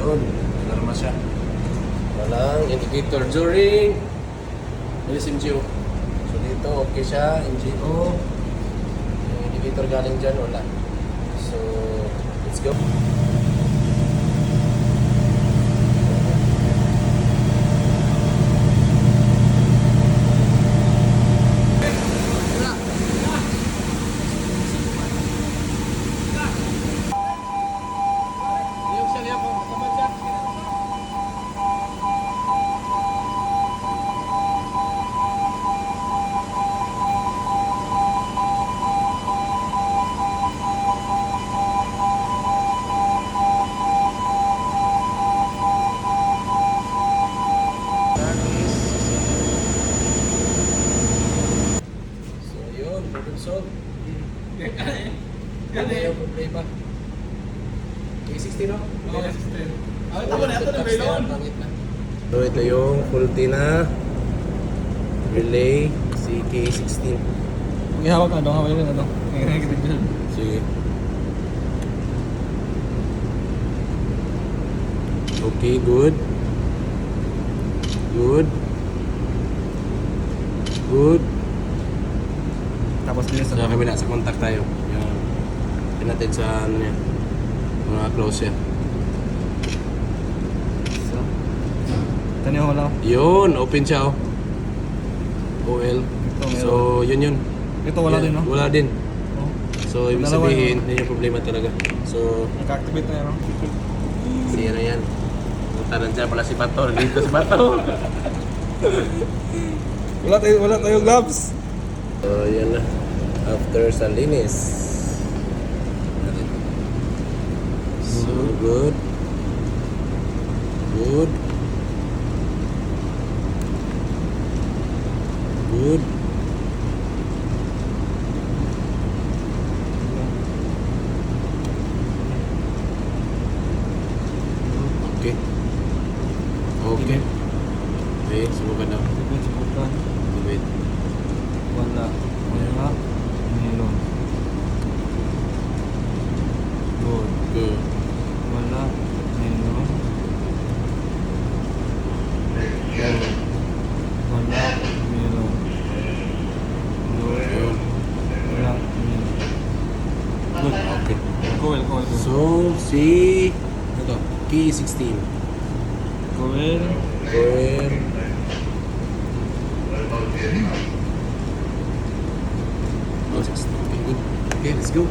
Yun, alarma siya. Walang indicator during LSMGO. So dito, okay siya, NGO. Yung indicator galing dyan, wala. So, let's go. Solve. Ano yung problema? A60 no? Oo, A60. Tama na ito, nabay na. So ito yung faulty na relay CK16. Kung ihawak ka, hawak yun, ano? Sige. Okay, good. Good. Good. Tapos din So kami na sa contact tayo. Yung pinatid sa ano niya. Mga close siya. So, ito niyo wala. Yun, open siya oh. OL. Ito, So yun. Ito wala din, no? Wala din. Oh. So ibig Dalawa sabihin, yun yung problema talaga. So, Naka-activate na yan, no? si ano yan. Punta nandiyan pala si Bato. Dito si Bato. Wala tayo gloves. So yan na. After sa linis. So good. Good. Good. Okay. Okay. Okay, subukan daw. Subukan. Wait. Wala. Meron. Good. Good. Wala. Meron. Good. Wala. Meron. Good. Yun. Wala. Meron. Good. Okay. Cool. So, si ito, key 16. Cool. Coil. Oh, 16. Okay, good. Okay, let's go.